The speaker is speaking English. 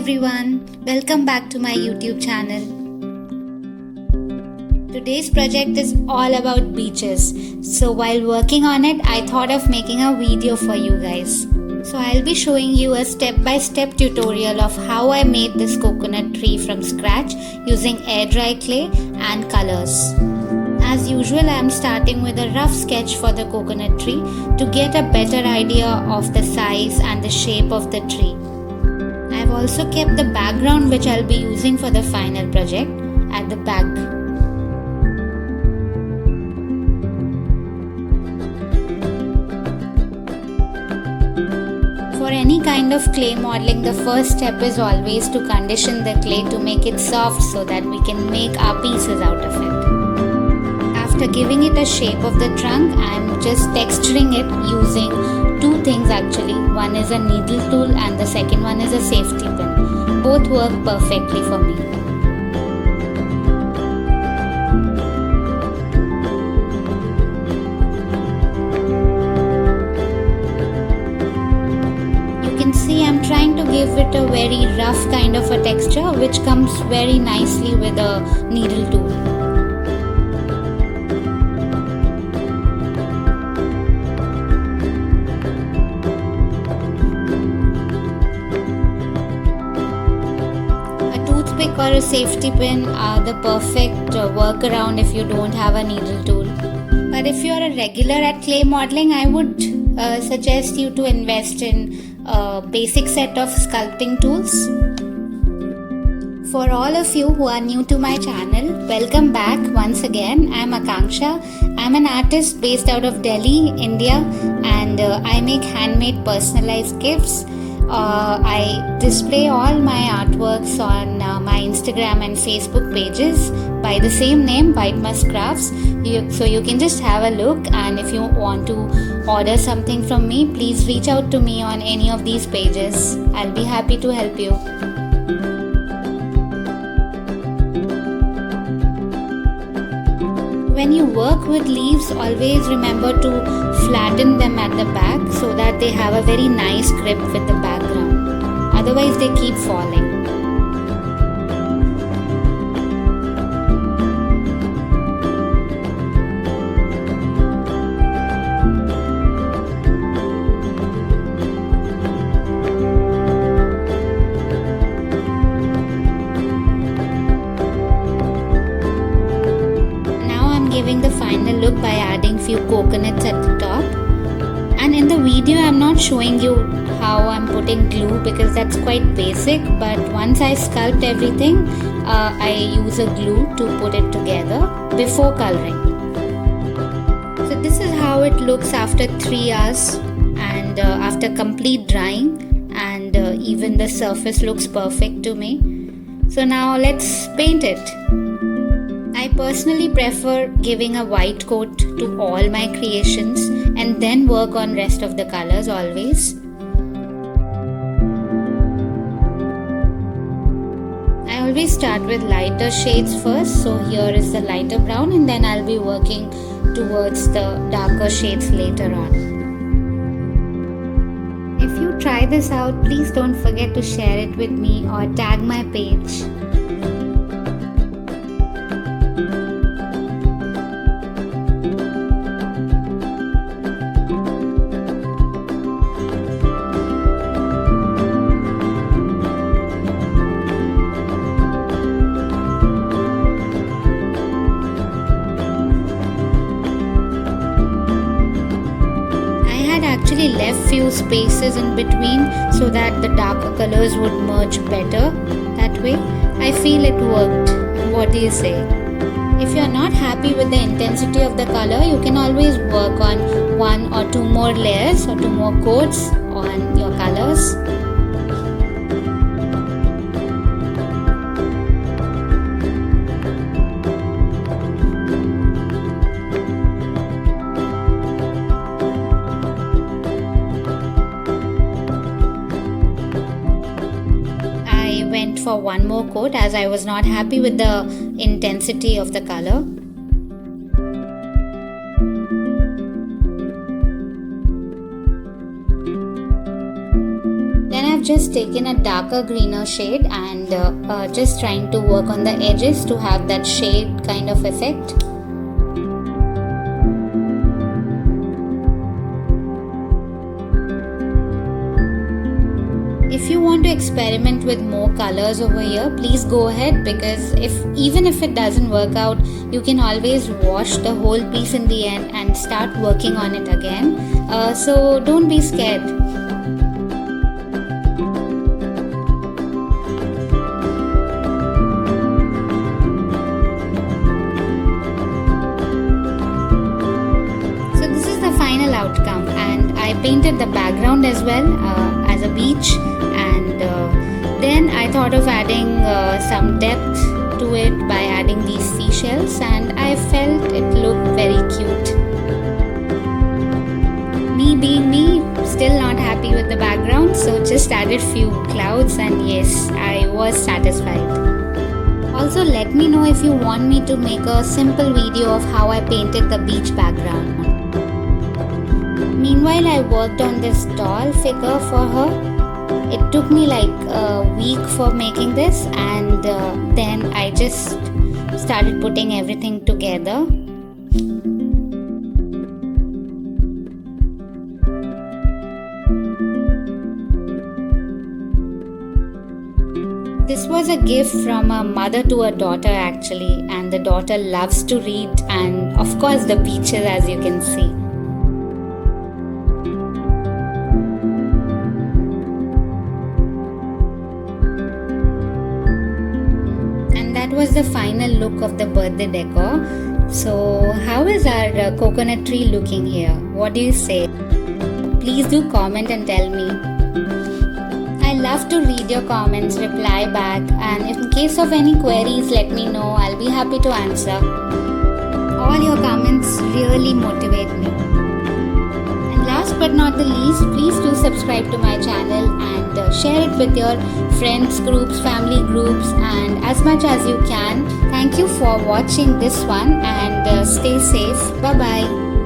everyone, welcome back to my YouTube channel. Today's project is all about beaches. So while working on it, I thought of making a video for you guys. So I'll be showing you a step-by-step tutorial of how I made this coconut tree from scratch using air dry clay and colors. As usual, I am starting with a rough sketch for the coconut tree to get a better idea of the size and the shape of the tree. I have also kept the background which I'll be using for the final project at the back. For any kind of clay modeling, the first step is always to condition the clay to make it soft so that we can make our pieces out of it. After giving it a shape of the trunk, I am just texturing it using two things actually. One is a needle tool and the second one is a safety pin. Both work perfectly for me. You can see I'm trying to give it a very rough kind of a texture which comes very nicely with a needle tool. Or a safety pin are the perfect workaround if you don't have a needle tool. But if you are a regular at clay modeling, I would suggest you to invest in a basic set of sculpting tools. For all of you who are new to my channel, welcome back once again. I am Akanksha. I am an artist based out of Delhi, India, and I make handmade personalized gifts. I display all my artworks on my Instagram and Facebook pages by the same name, White Musk Crafts. So you can just have a look, and if you want to order something from me, please reach out to me on any of these pages. I'll be happy to help you. When you work with leaves, always remember to flatten them at the back so that they have a very nice grip with the background. Otherwise, they keep falling. Giving the final look by adding few coconuts at the top. And in the video I'm not showing you how I'm putting glue because that's quite basic, but once I sculpt everything, I use a glue to put it together before coloring. So this is how it looks after 3 hours and after complete drying, and even the surface looks perfect to me. So now let's paint it. I personally prefer giving a white coat to all my creations and then work on rest of the colors always. I always start with lighter shades first, so here is the lighter brown and then I'll be working towards the darker shades later on. If you try this out, please don't forget to share it with me or tag my page. Actually left few spaces in between so that the darker colors would merge better. That way I feel it worked. What do you say? If you're not happy with the intensity of the color, you can always work on 1 or 2 more layers or 2 more coats on your colors. For 1 more coat as I was not happy with the intensity of the color. just taken a darker greener shade and just trying to work on the edges to have that shade kind of effect. If you want to experiment with more colors over here, please go ahead, because even if it doesn't work out, you can always wash the whole piece in the end and start working on it again. So don't be scared. So this is the final outcome, and I painted the background as well as a beach. Then I thought of adding some depth to it by adding these seashells, and I felt it looked very cute. Me being me, still not happy with the background, so just added few clouds, and yes, I was satisfied. Also, let me know if you want me to make a simple video of how I painted the beach background. Meanwhile, I worked on this doll figure for her. It took me like a week for making this, and then I just started putting everything together. This was a gift from a mother to a daughter actually, and the daughter loves to read and of course the beaches, as you can see. That was the final look of the birthday decor. So how is our coconut tree looking here? What do you say? Please do comment and tell me. I love to read your comments, reply back, and in case of any queries, let me know. I'll be happy to answer. All your comments really motivate me. And last but not the least, please do subscribe to my channel and share it with your friends groups, family groups, and as much as you can. Thank you for watching this one, and stay safe. Bye bye.